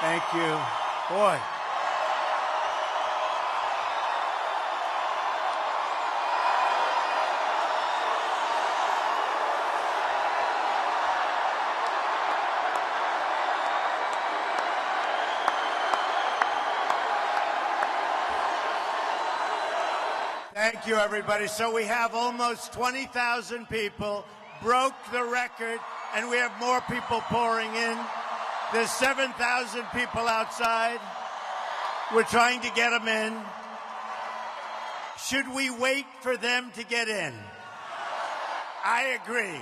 Thank you. Boy. Thank you, everybody. So we have almost 20,000 people, broke the record, and we have more people pouring in. There's 7,000 people outside. We're trying to get them in. Should we wait for them to get in? I agree.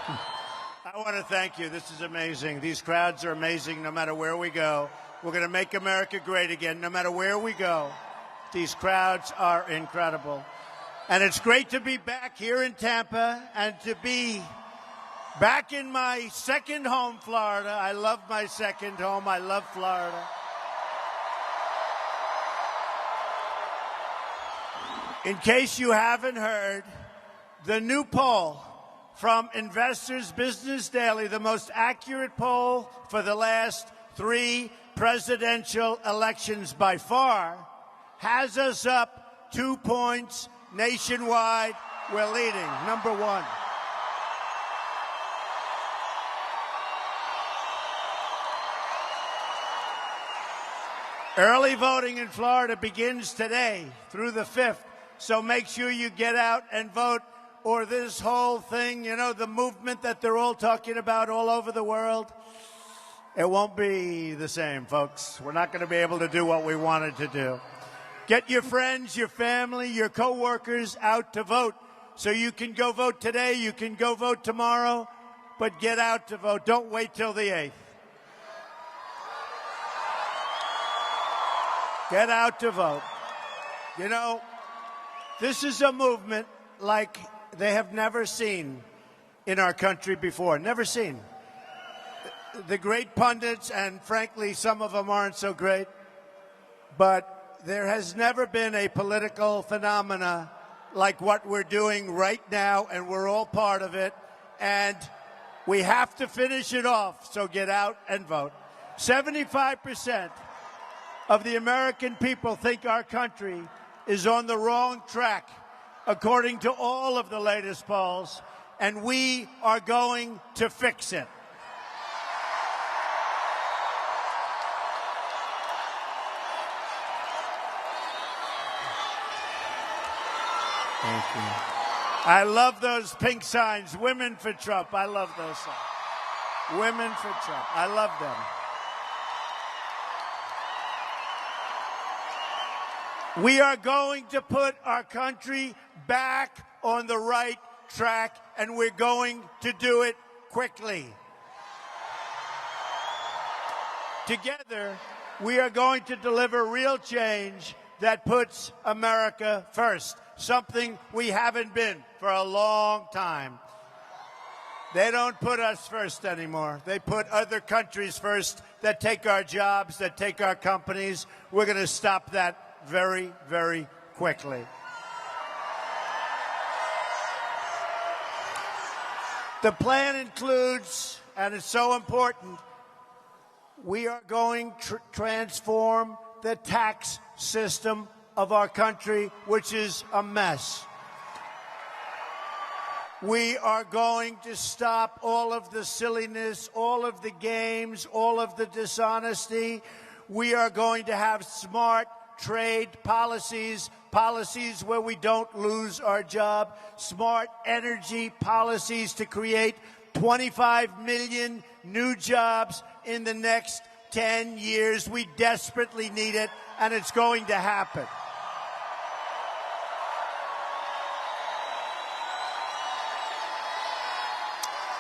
I want to thank you. This is amazing. These crowds are amazing no matter where we go. We're going to make America great again no matter where we go. These crowds are incredible. And it's great to be back here in Tampa and to be back in my second home, Florida. I love my second home. I love Florida. In case you haven't heard, the new poll from Investors Business Daily, the most accurate poll for the last 3 presidential elections by far, has us up 2 points nationwide. We're leading, number 1. Early voting in Florida begins today through the 5th, so make sure you get out and vote, or this whole thing, you know, the movement that they're all talking about all over the world, it won't be the same, folks. We're not going to be able to do what we wanted to do. Get your friends, your family, your coworkers out to vote. So you can go vote today, you can go vote tomorrow, but get out to vote. Don't wait till the 8th. Get out to vote. You know, this is a movement like they have never seen in our country before. Never seen. The great pundits, and frankly, some of them aren't so great, but there has never been a political phenomena like what we're doing right now, and we're all part of it, and we have to finish it off, so get out and vote. 75% of the American people think our country is on the wrong track, according to all of the latest polls, and we are going to fix it. Thank you. I love those pink signs. Women for Trump. I love those signs. Women for Trump. I love them. We are going to put our country back on the right track, and we're going to do it quickly. Together, we are going to deliver real change that puts America first. Something we haven't been for a long time. They don't put us first anymore. They put other countries first that take our jobs, that take our companies. We're going to stop that very, very quickly. The plan includes, and it's so important, we are going to transform the tax system of our country, which is a mess. We are going to stop all of the silliness, all of the games, all of the dishonesty. We are going to have smart trade policies, policies where we don't lose our job, smart energy policies to create 25 million new jobs in the next 10 years. We desperately need it, and it's going to happen.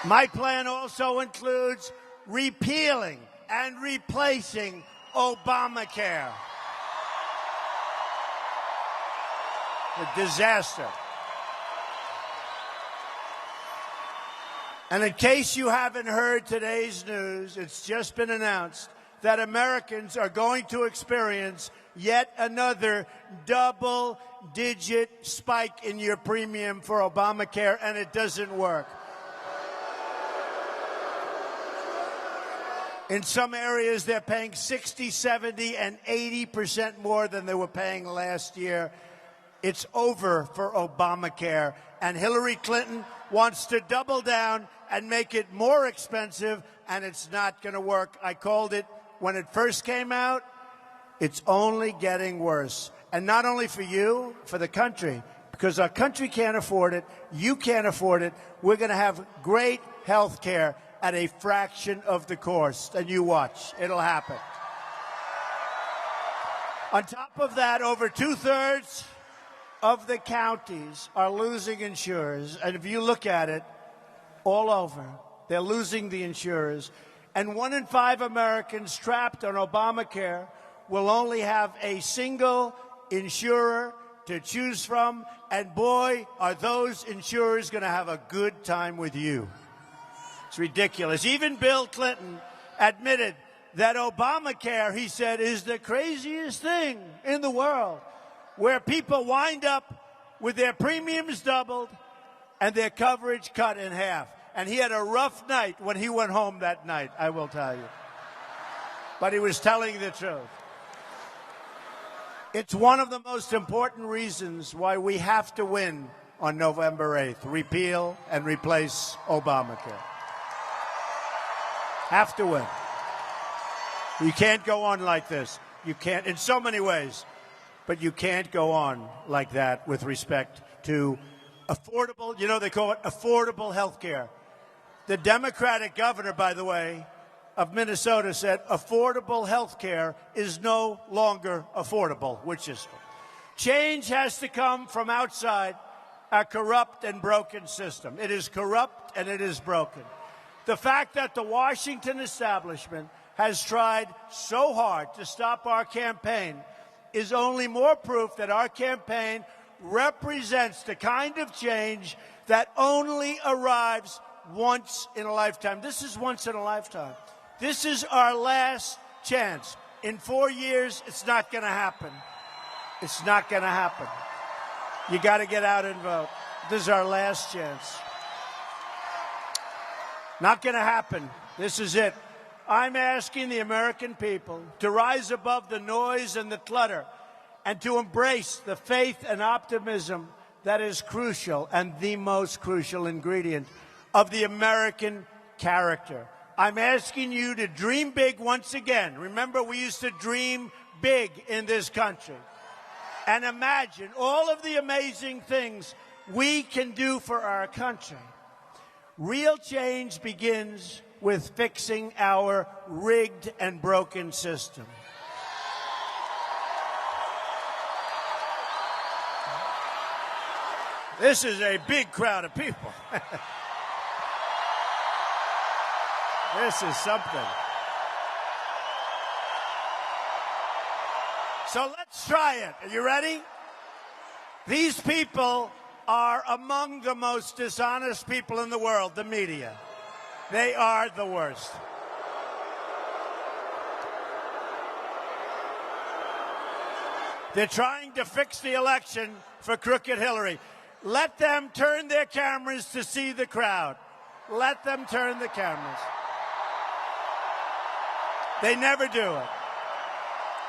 My plan also includes repealing and replacing Obamacare. A disaster. And in case you haven't heard today's news, it's just been announced that Americans are going to experience yet another double-digit spike in your premium for Obamacare, and it doesn't work. In some areas, they're paying 60, 70, and 80% more than they were paying last year. It's over for Obamacare, and Hillary Clinton wants to double down and make it more expensive, and it's not going to work. I called it when it first came out. It's only getting worse. And not only for you, for the country, because our country can't afford it, you can't afford it. We're going to have great health care at a fraction of the cost, and you watch. It'll happen. On top of that, over two-thirds of the counties are losing insurers. And if you look at it, all over, they're losing the insurers. And 1 in 5 Americans trapped on Obamacare will only have a single insurer to choose from. And boy, are those insurers going to have a good time with you. It's ridiculous. Even Bill Clinton admitted that Obamacare, he said, is the craziest thing in the world, where people wind up with their premiums doubled and their coverage cut in half. And he had a rough night when he went home that night, I will tell you. But he was telling the truth. It's one of the most important reasons why we have to win on November 8th, repeal and replace Obamacare. Have to win. You can't go on like this. You can't, in so many ways, but you can't go on like that with respect to affordable, you know, they call it affordable health care. The Democratic governor, by the way, of Minnesota said affordable health care is no longer affordable, which is change has to come from outside a corrupt and broken system. It is corrupt and it is broken. The fact that the Washington establishment has tried so hard to stop our campaign is only more proof that our campaign represents the kind of change that only arrives once in a lifetime. This is once in a lifetime. This is our last chance. In 4 years, it's not going to happen. It's not going to happen. You got to get out and vote. This is our last chance. Not going to happen. This is it. I'm asking the American people to rise above the noise and the clutter and to embrace the faith and optimism that is crucial and the most crucial ingredient of the American character. I'm asking you to dream big once again. Remember, we used to dream big in this country. And imagine all of the amazing things we can do for our country. Real change begins with fixing our rigged and broken system. This is a big crowd of people. This is something. So let's try it. Are you ready? These people are among the most dishonest people in the world, the media. They are the worst. They're trying to fix the election for crooked Hillary. Let them turn their cameras to see the crowd. Let them turn the cameras. They never do it.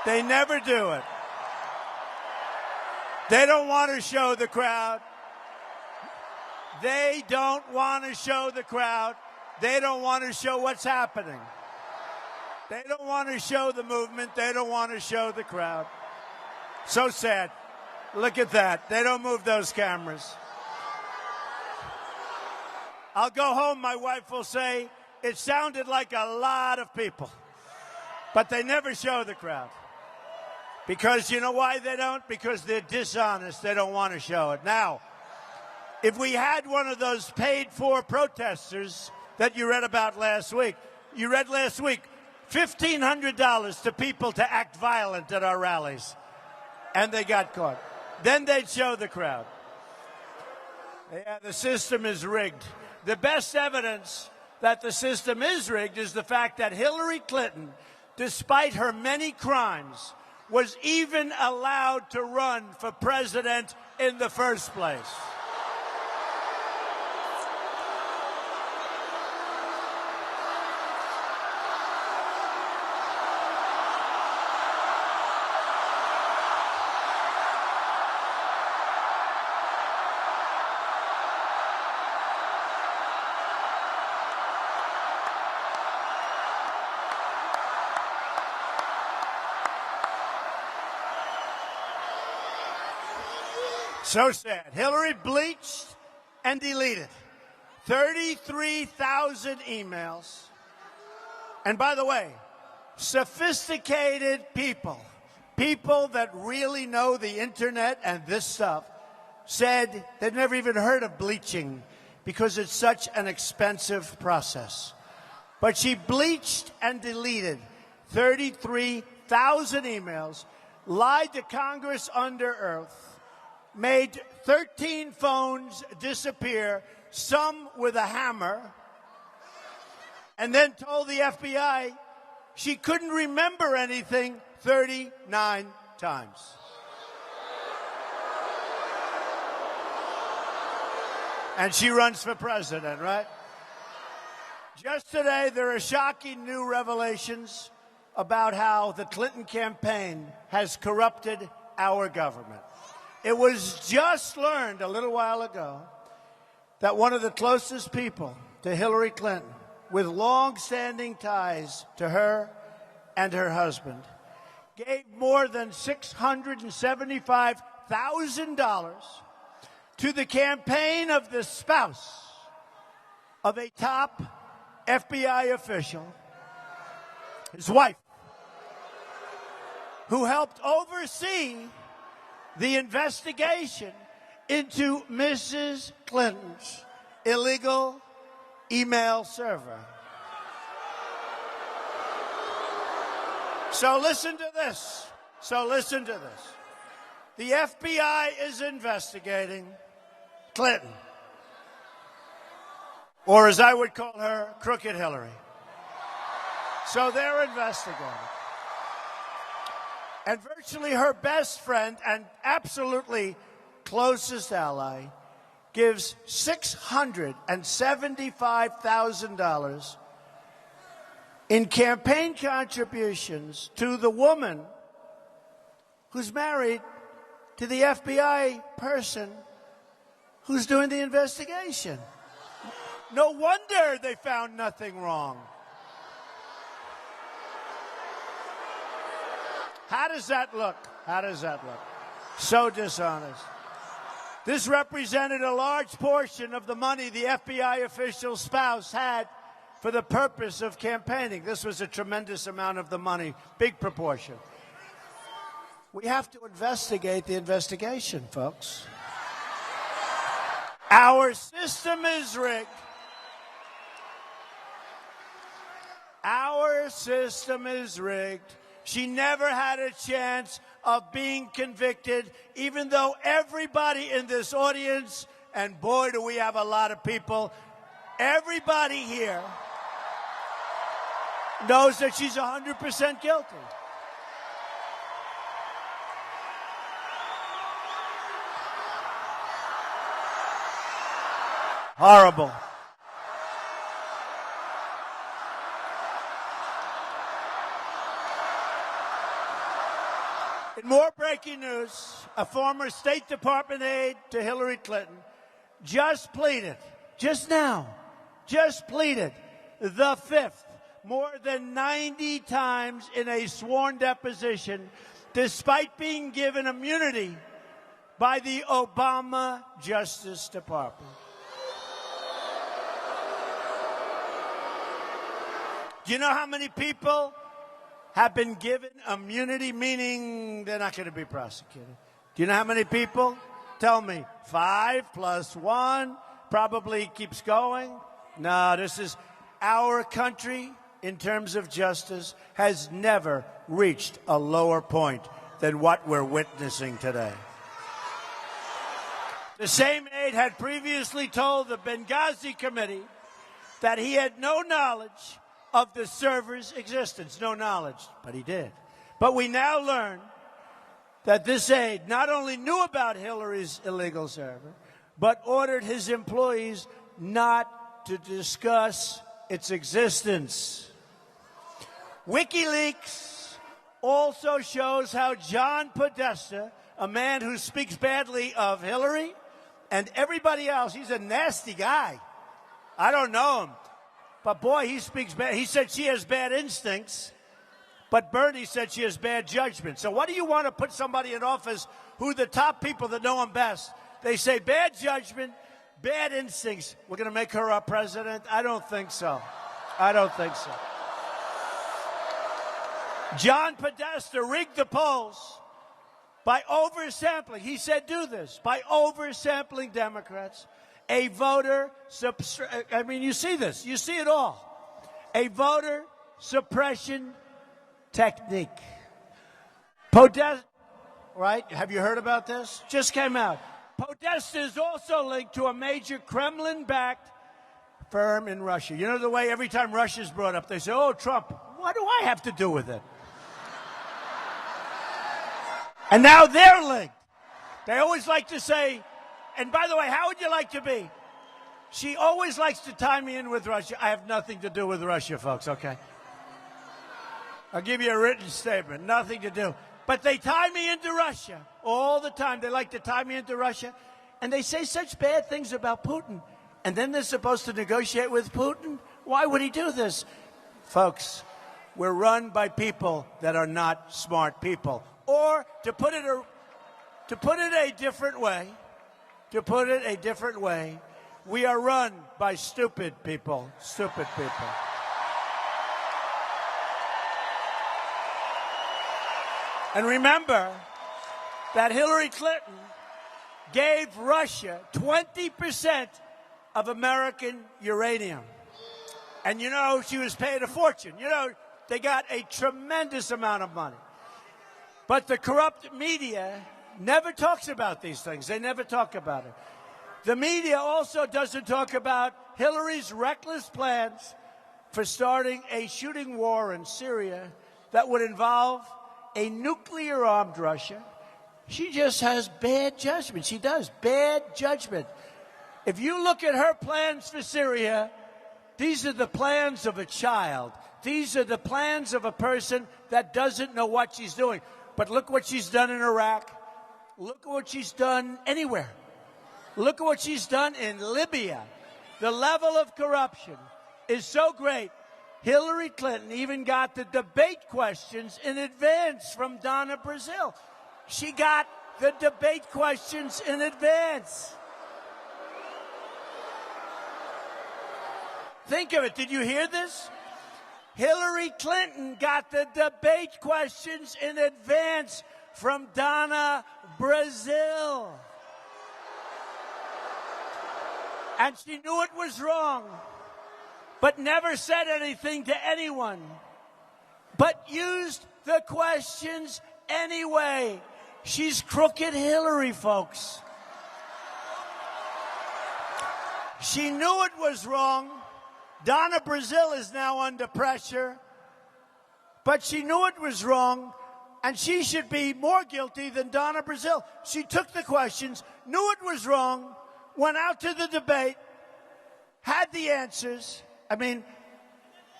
They never do it. They don't want to show the crowd. They don't want to show the crowd. They don't want to show what's happening. They don't want to show the movement. They don't want to show the crowd. So sad. Look at that. They don't move those cameras. I'll go home. My wife will say, it sounded like a lot of people. But they never show the crowd. Because you know why they don't? Because they're dishonest. They don't want to show it. Now, if we had one of those paid-for protesters that you read about last week, you read last week, $1,500 to people to act violent at our rallies. And they got caught. Then they'd show the crowd. Yeah, the system is rigged. The best evidence that the system is rigged is the fact that Hillary Clinton, despite her many crimes, was even allowed to run for president in the first place. So sad. Hillary bleached and deleted 33,000 emails. And by the way, sophisticated people that really know the internet and this stuff, said they'd never even heard of bleaching because it's such an expensive process. But she bleached and deleted 33,000 emails, lied to Congress under oath, made 13 phones disappear, some with a hammer, and then told the FBI she couldn't remember anything 39 times. And she runs for president, right? Just today, there are shocking new revelations about how the Clinton campaign has corrupted our government. It was just learned a little while ago that one of the closest people to Hillary Clinton, with long-standing ties to her and her husband, gave more than $675,000 to the campaign of the spouse of a top FBI official, his wife, who helped oversee the investigation into Mrs. Clinton's illegal email server. So listen to this. The FBI is investigating Clinton, or as I would call her, Crooked Hillary. So they're investigating. And virtually her best friend and absolutely closest ally gives $675,000 in campaign contributions to the woman who's married to the FBI person who's doing the investigation. No wonder they found nothing wrong. How does that look? So dishonest. This represented a large portion of the money the FBI official's spouse had for the purpose of campaigning. This was a tremendous amount of the money, big proportion. We have to investigate the investigation, folks. Our system is rigged. Our system is rigged. She never had a chance of being convicted, even though everybody in this audience, and boy, do we have a lot of people, everybody here knows that she's 100% guilty. Horrible. In more breaking news, a former State Department aide to Hillary Clinton just pleaded the fifth, more than 90 times in a sworn deposition, despite being given immunity by the Obama Justice Department. Do you know how many people have been given immunity, meaning they're not going to be prosecuted? Do you know how many people? Tell me. 5 plus 1 probably keeps going. No, this is our country, in terms of justice, has never reached a lower point than what we're witnessing today. The same aide had previously told the Benghazi committee that he had no knowledge of the server's existence. No knowledge, but he did. But we now learn that this aide not only knew about Hillary's illegal server, but ordered his employees not to discuss its existence. WikiLeaks also shows how John Podesta, a man who speaks badly of Hillary and everybody else, he's a nasty guy. I don't know him. But boy, he speaks bad. He said she has bad instincts, but Bernie said she has bad judgment. So what do you want to put somebody in office who are the top people that know him best, they say bad judgment, bad instincts. We're going to make her our president? I don't think so. I don't think so. John Podesta rigged the polls by oversampling. He said, do this. By oversampling Democrats, a voter, I mean, you see this. You see it all. A voter suppression technique. Podesta, right? Have you heard about this? Just came out. Podesta is also linked to a major Kremlin-backed firm in Russia. You know the way every time Russia's brought up, they say, oh, Trump, what do I have to do with it? And now they're linked. They always like to say, and by the way, how would you like to be? She always likes to tie me in with Russia. I have nothing to do with Russia, folks, okay? I'll give you a written statement. Nothing to do. But they tie me into Russia all the time. They like to tie me into Russia. And they say such bad things about Putin. And then they're supposed to negotiate with Putin? Why would he do this? Folks, we're run by people that are not smart people. Or to put it a different way, we are run by stupid people. Stupid people. And remember that Hillary Clinton gave Russia 20% of American uranium. And you know, she was paid a fortune. You know, they got a tremendous amount of money. But the corrupt media never talks about these things. They never talk about it. The media also doesn't talk about Hillary's reckless plans for starting a shooting war in Syria that would involve a nuclear-armed Russia. She just has bad judgment. She does. Bad judgment. If you look at her plans for Syria, these are the plans of a child. These are the plans of a person that doesn't know what she's doing. But look what she's done in Iraq. Look at what she's done anywhere. Look at what she's done in Libya. The level of corruption is so great. Hillary Clinton even got the debate questions in advance from Donna Brazile. She got the debate questions in advance. Think of it. Did you hear this? Hillary Clinton got the debate questions in advance from Donna Brazile. And she knew it was wrong, but never said anything to anyone, but used the questions anyway. She's crooked Hillary, folks. She knew it was wrong. Donna Brazile is now under pressure, but she knew it was wrong, and she should be more guilty than Donna Brazile. She took the questions, knew it was wrong, went out to the debate, had the answers. I mean,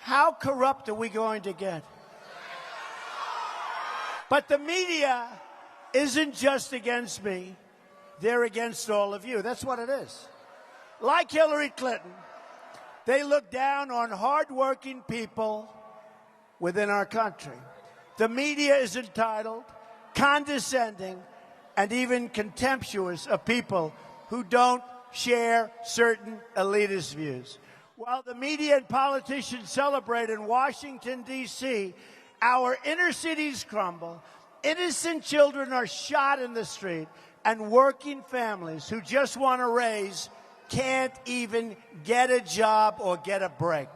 how corrupt are we going to get? But the media isn't just against me. They're against all of you. That's what it is. Like Hillary Clinton, they look down on hardworking people within our country. The media is entitled, condescending, and even contemptuous of people who don't share certain elitist views. While the media and politicians celebrate in Washington, D.C., our inner cities crumble, innocent children are shot in the street, and working families who just want to raise can't even get a job or get a break.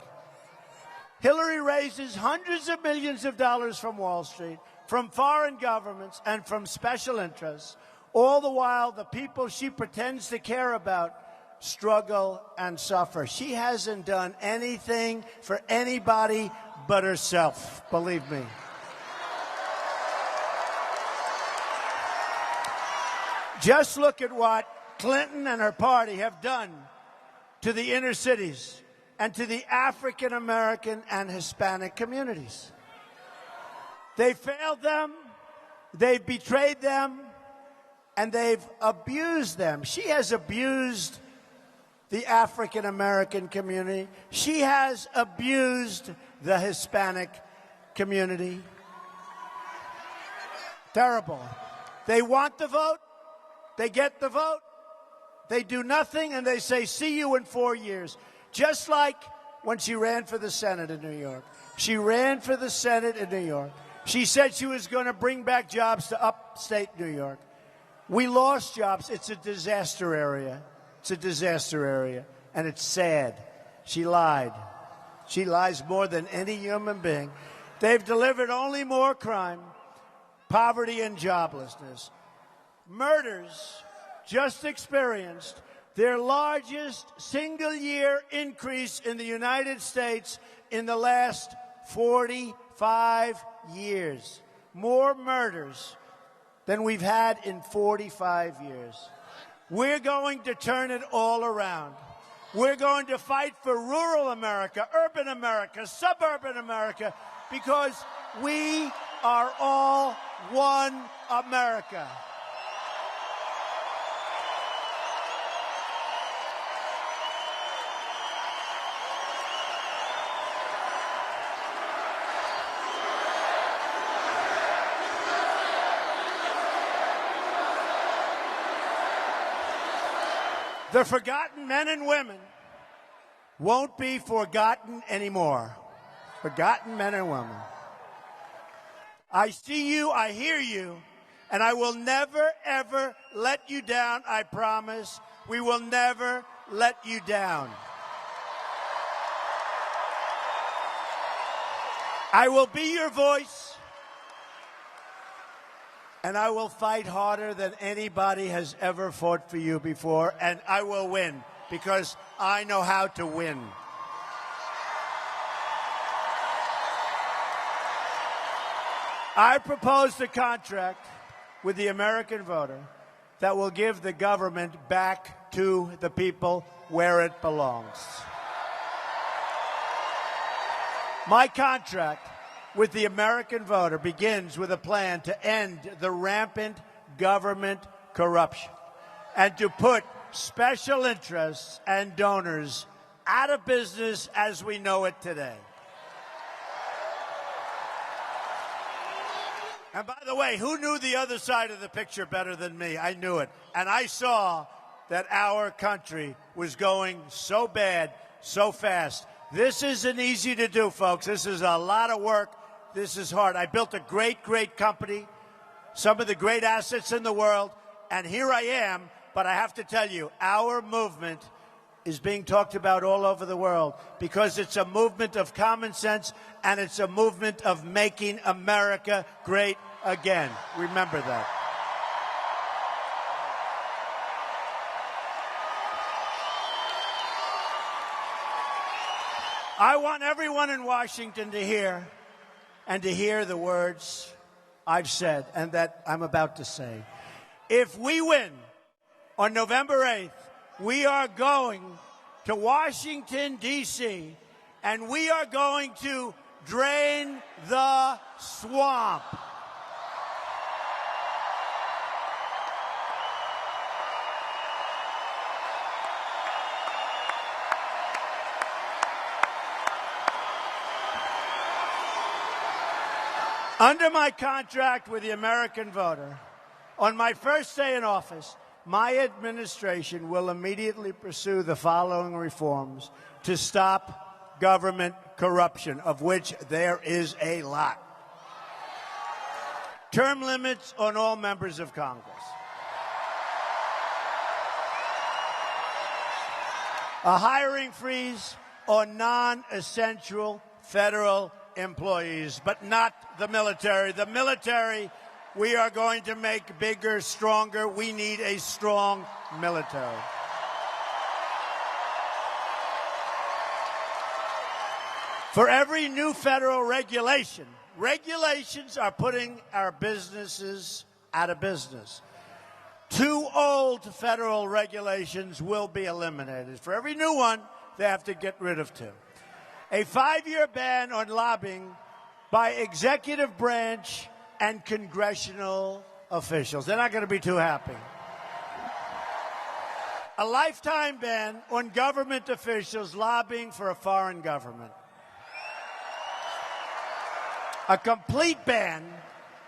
Hillary raises hundreds of millions of dollars from Wall Street, from foreign governments, and from special interests. All the while, the people she pretends to care about struggle and suffer. She hasn't done anything for anybody but herself, believe me. Just look at what Clinton and her party have done to the inner cities and to the African American and Hispanic communities. They failed them, they've betrayed them, and they've abused them. She has abused the African American community. She has abused the Hispanic community. Terrible. They want the vote. They get the vote. They do nothing, and they say, see you in 4 years. Just like when she ran for the Senate in New York. She ran for the Senate in New York. She said she was going to bring back jobs to upstate New York. We lost jobs. It's a disaster area. It's a disaster area, and it's sad. She lied. She lies more than any human being. They've delivered only more crime, poverty, and joblessness. Murders just experienced their largest single-year increase in the United States in the last 45 years. More murders than we've had in 45 years. We're going to turn it all around. We're going to fight for rural America, urban America, suburban America, because we are all one America. The forgotten men and women won't be forgotten anymore. Forgotten men and women. I see you, I hear you, and I will never, ever let you down, I promise. We will never let you down. I will be your voice. And I will fight harder than anybody has ever fought for you before, and I will win, because I know how to win. I proposed a contract with the American voter that will give the government back to the people where it belongs. My contract with the American voter begins with a plan to end the rampant government corruption and to put special interests and donors out of business as we know it today. And by the way, who knew the other side of the picture better than me? I knew it. And I saw that our country was going so bad, so fast. This isn't easy to do, folks. This is a lot of work. This is hard. I built a great, great company, some of the great assets in the world, and here I am. But I have to tell you, our movement is being talked about all over the world because it's a movement of common sense and it's a movement of making America great again. Remember that. I want everyone in Washington to hear the words I've said and that I'm about to say. If we win on November 8th, we are going to Washington, D.C., and we are going to drain the swamp. Under my contract with the American voter, on my first day in office, my administration will immediately pursue the following reforms to stop government corruption, of which there is a lot. Term limits on all members of Congress. A hiring freeze on non-essential federal employees, but not the military. The military, we are going to make bigger, stronger. We need a strong military. For every new federal regulation, regulations are putting our businesses out of business. 2 old federal regulations will be eliminated. For every new one, they have to get rid of 2. A 5-year ban on lobbying by executive branch and congressional officials. They're not going to be too happy. A lifetime ban on government officials lobbying for a foreign government. A complete ban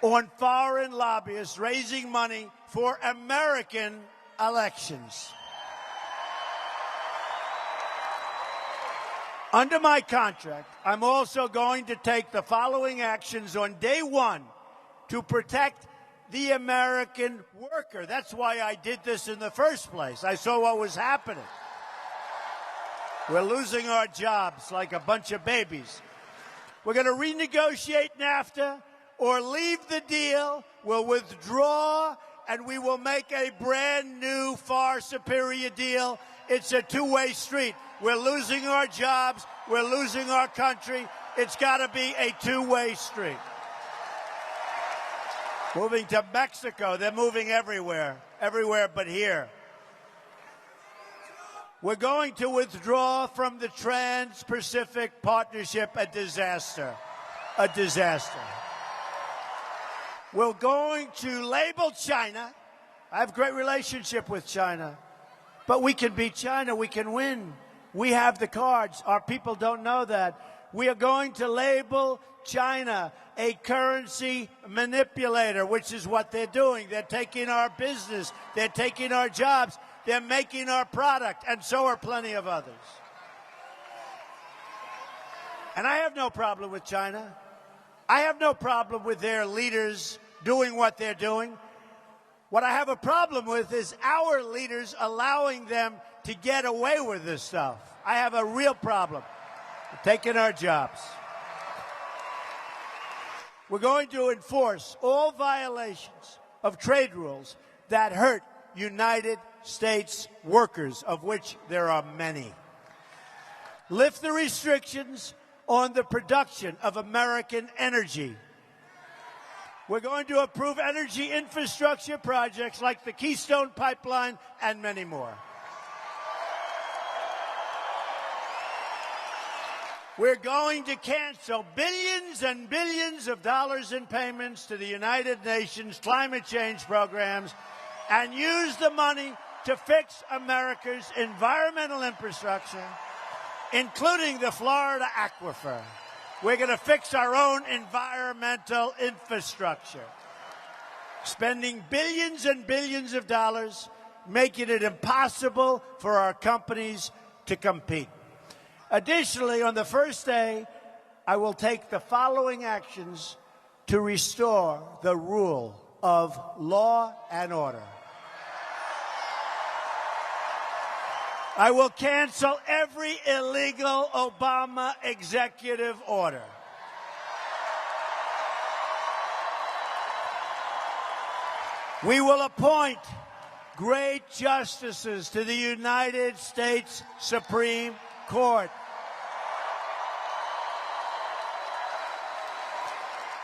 on foreign lobbyists raising money for American elections. Under my contract, I'm also going to take the following actions on day one to protect the American worker. That's why I did this in the first place. I saw what was happening. We're losing our jobs like a bunch of babies. We're going to renegotiate NAFTA or leave the deal. We'll withdraw, and we will make a brand new, far superior deal. It's a two-way street. We're losing our jobs. We're losing our country. It's got to be a two-way street. Moving to Mexico. They're moving everywhere but here. We're going to withdraw from the Trans-Pacific Partnership. A disaster. A disaster. We're going to label China. I have a great relationship with China. But we can beat China. We can win. We have the cards. Our people don't know that. We are going to label China a currency manipulator, which is what they're doing. They're taking our business. They're taking our jobs. They're making our product, and so are plenty of others. And I have no problem with China. I have no problem with their leaders doing what they're doing. What I have a problem with is our leaders allowing them to get away with this stuff. I have a real problem. They're taking our jobs. We're going to enforce all violations of trade rules that hurt United States workers, of which there are many. Lift the restrictions on the production of American energy. We're going to approve energy infrastructure projects like the Keystone Pipeline and many more. We're going to cancel billions and billions of dollars in payments to the United Nations climate change programs and use the money to fix America's environmental infrastructure, including the Florida aquifer. We're going to fix our own environmental infrastructure, spending billions and billions of dollars, making it impossible for our companies to compete. Additionally, on the first day, I will take the following actions to restore the rule of law and order. I will cancel every illegal Obama executive order. We will appoint great justices to the United States Supreme Court.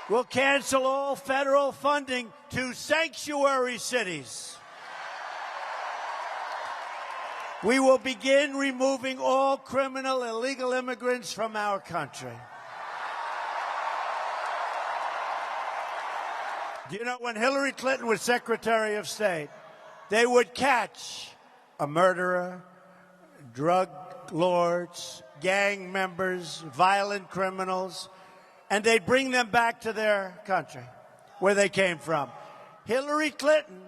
We'll cancel all federal funding to sanctuary cities. We will begin removing all criminal illegal immigrants from our country. Do you know, when Hillary Clinton was Secretary of State, they would catch a murderer, drug lords, gang members, violent criminals, and they'd bring them back to their country, where they came from. Hillary Clinton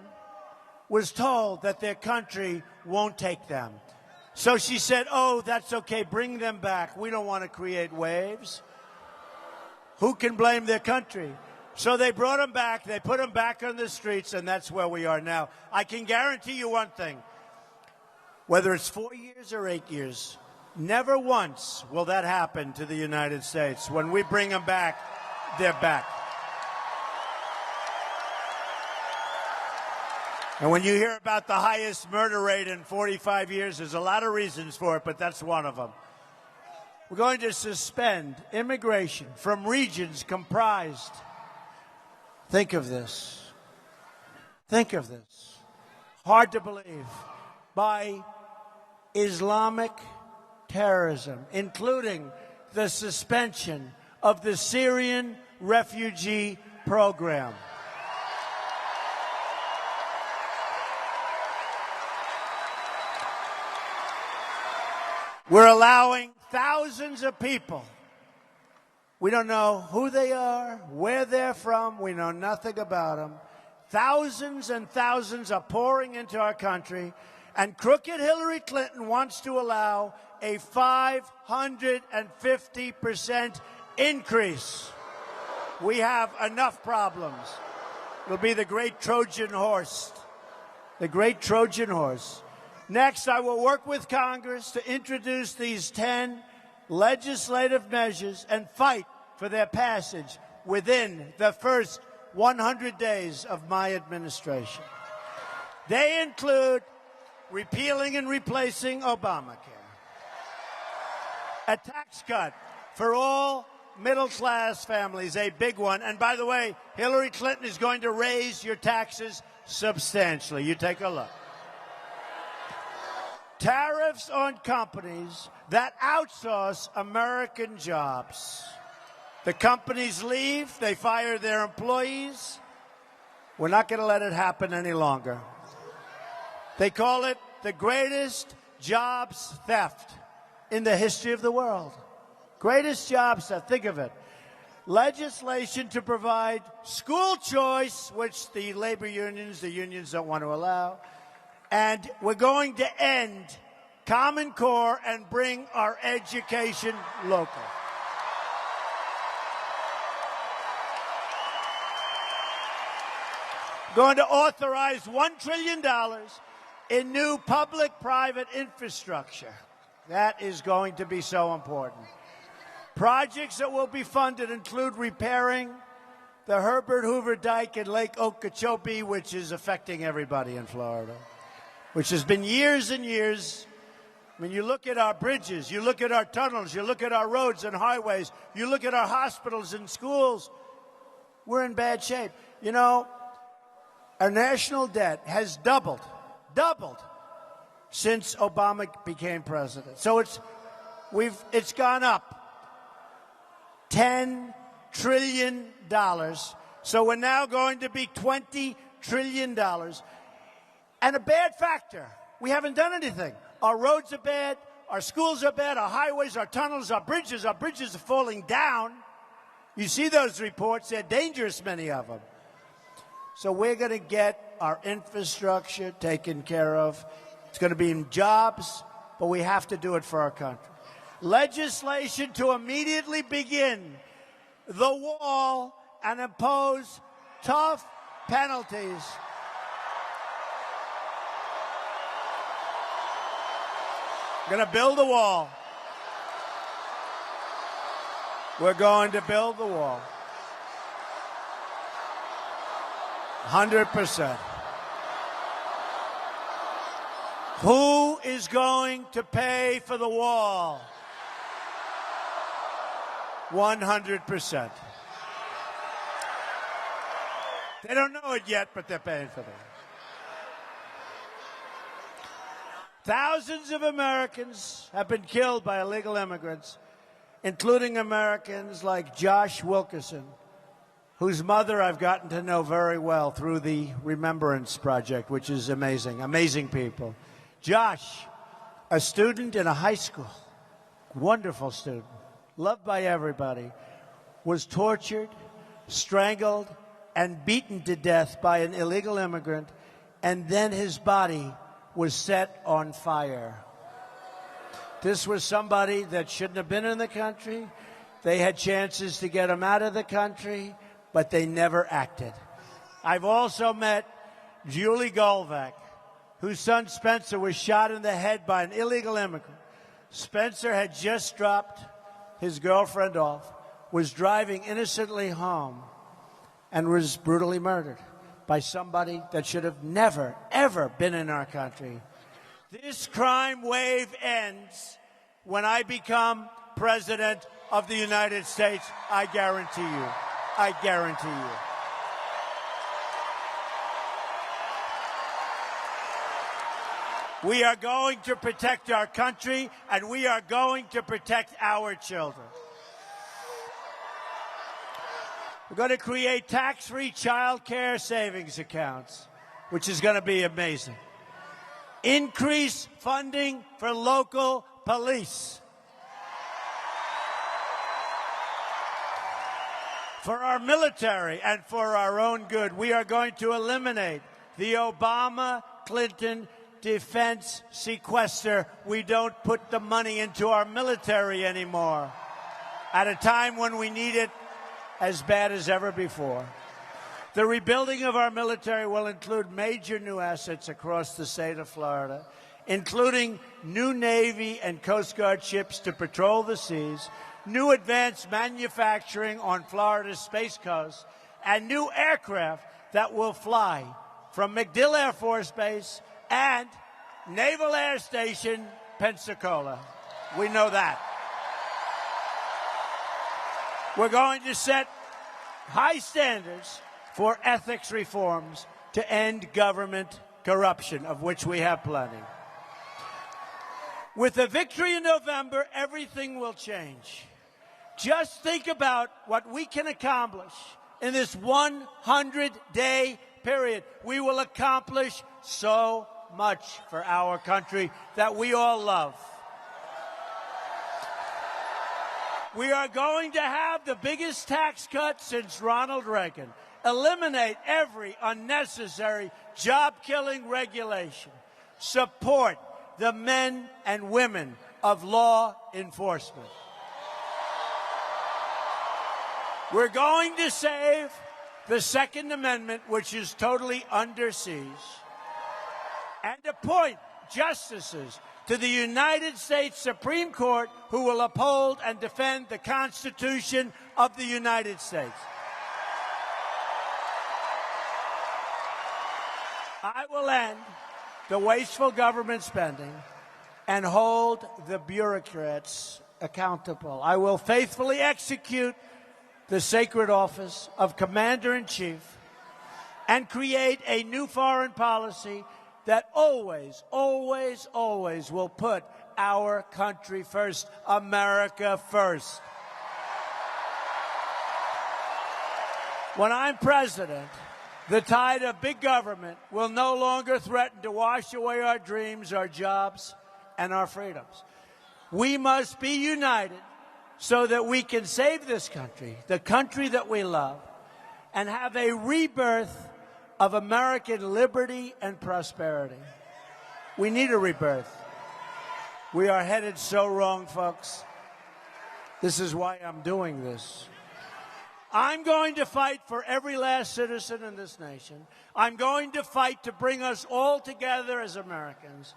was told that their country won't take them. So she said, oh, that's okay, bring them back. We don't want to create waves. Who can blame their country? So they brought them back, they put them back on the streets, and that's where we are now. I can guarantee you one thing. Whether it's 4 years or 8 years, never once will that happen to the United States. When we bring them back, they're back. And when you hear about the highest murder rate in 45 years, there's a lot of reasons for it, but that's one of them. We're going to suspend immigration from regions comprised, think of this, hard to believe, by Islamic terrorism, including the suspension of the Syrian refugee program. We're allowing thousands of people We don't know who they are, where they're from. We know nothing about them. Thousands and thousands are pouring into our country, and crooked Hillary Clinton wants to allow a 550% increase. We have enough problems. It'll be the great Trojan horse. The great Trojan horse. Next, I will work with Congress to introduce these 10 legislative measures and fight for their passage within the first 100 days of my administration. They include repealing and replacing Obamacare, a tax cut for all middle-class families, a big one. And by the way, Hillary Clinton is going to raise your taxes substantially. You take a look. Tariffs on companies that outsource American jobs. The companies leave, they fire their employees. We're not going to let it happen any longer. They call it the greatest jobs theft in the history of the world. Greatest jobs theft, think of it. Legislation to provide school choice, which the labor unions, the unions don't want to allow. And we're going to end Common Core and bring our education local. Going to authorize $1 trillion in new public-private infrastructure. That is going to be so important. Projects that will be funded include repairing the Herbert Hoover Dike in Lake Okeechobee, which is affecting everybody in Florida, which has been years and years. I mean, you look at our bridges, you look at our tunnels, you look at our roads and highways, you look at our hospitals and schools, we're in bad shape. You know, our national debt has doubled since Obama became president. So it's gone up $10 trillion. So we're now going to be $20 trillion. And a bad factor, we haven't done anything. Our roads are bad, our schools are bad, our highways, our tunnels, our bridges are falling down. You see those reports, they're dangerous, many of them. So we're going to get our infrastructure taken care of. It's going to be in jobs, but we have to do it for our country. Legislation to immediately begin the wall and impose tough penalties. We're going to build the wall. We're going to build the wall. 100%. Who is going to pay for the wall? 100%. They don't know it yet, but they're paying for it. Thousands of Americans have been killed by illegal immigrants, including Americans like Josh Wilkerson, whose mother I've gotten to know very well through the Remembrance Project, which is amazing, amazing people. Josh, a student in a high school, wonderful student, loved by everybody, was tortured, strangled, and beaten to death by an illegal immigrant, and then his body was set on fire. This was somebody that shouldn't have been in the country. They had chances to get him out of the country, but they never acted. I've also met Julie Goldvac, whose son Spencer was shot in the head by an illegal immigrant. Spencer had just dropped his girlfriend off, was driving innocently home, and was brutally murdered by somebody that should have never, ever been in our country. This crime wave ends when I become President of the United States. I guarantee you. I guarantee you. We are going to protect our country, and we are going to protect our children. We're going to create tax-free child care savings accounts, which is going to be amazing. Increase funding for local police. For our military and for our own good, we are going to eliminate the Obama-Clinton defense sequester. We don't put the money into our military anymore at a time when we need it as bad as ever before. The rebuilding of our military will include major new assets across the state of Florida, including new Navy and Coast Guard ships to patrol the seas, new advanced manufacturing on Florida's Space Coast, and new aircraft that will fly from MacDill Air Force Base and Naval Air Station, Pensacola. We know that. We're going to set high standards for ethics reforms to end government corruption, of which we have plenty. With the victory in November, everything will change. Just think about what we can accomplish in this 100-day period. We will accomplish so much for our country that we all love. We are going to have the biggest tax cut since Ronald Reagan. Eliminate every unnecessary job-killing regulation. Support the men and women of law enforcement. We're going to save the Second Amendment, which is totally under siege, and appoint justices to the United States Supreme Court who will uphold and defend the Constitution of the United States. I will end the wasteful government spending and hold the bureaucrats accountable. I will faithfully execute the sacred office of Commander-in-Chief and create a new foreign policy that always, always, always will put our country first, America first. When I'm president, the tide of big government will no longer threaten to wash away our dreams, our jobs, and our freedoms. We must be united so that we can save this country, the country that we love, and have a rebirth of American liberty and prosperity. We need a rebirth. We are headed so wrong, folks. This is why I'm doing this. I'm going to fight for every last citizen in this nation. I'm going to fight to bring us all together as Americans.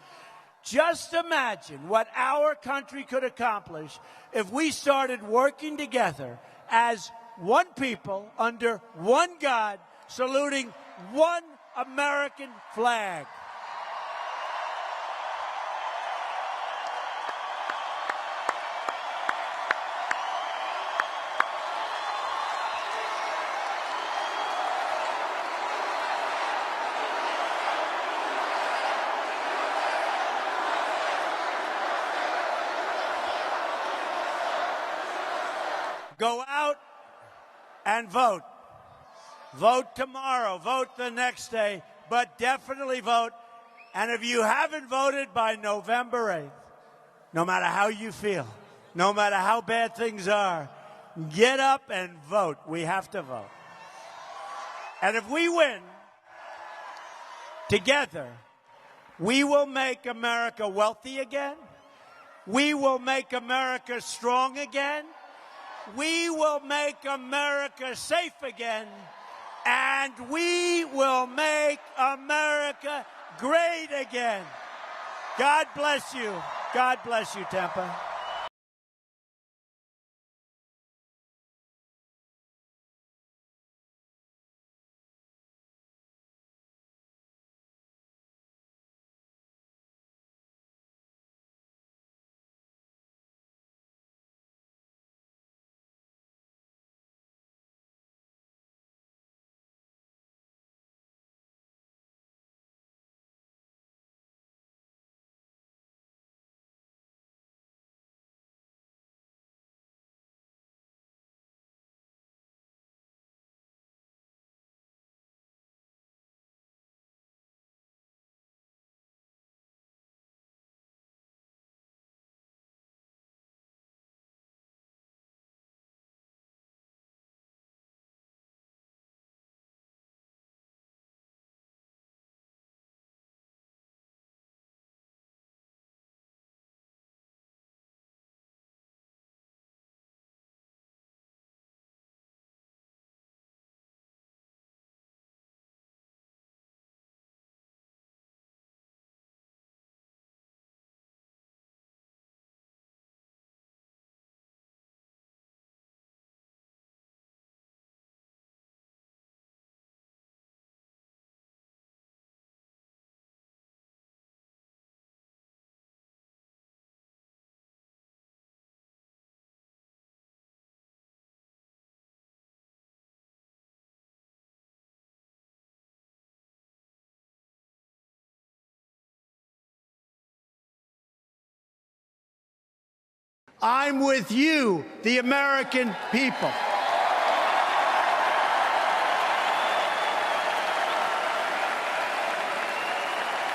Just imagine what our country could accomplish if we started working together as one people under one God, saluting one American flag. Go out and vote. Vote tomorrow, vote the next day, but definitely vote. And if you haven't voted by November 8th, no matter how you feel, no matter how bad things are, get up and vote. We have to vote. And if we win, together, we will make America wealthy again. We will make America strong again. We will make America safe again. And we will make America great again. God bless you. God bless you, Tampa. I'm with you, the American people.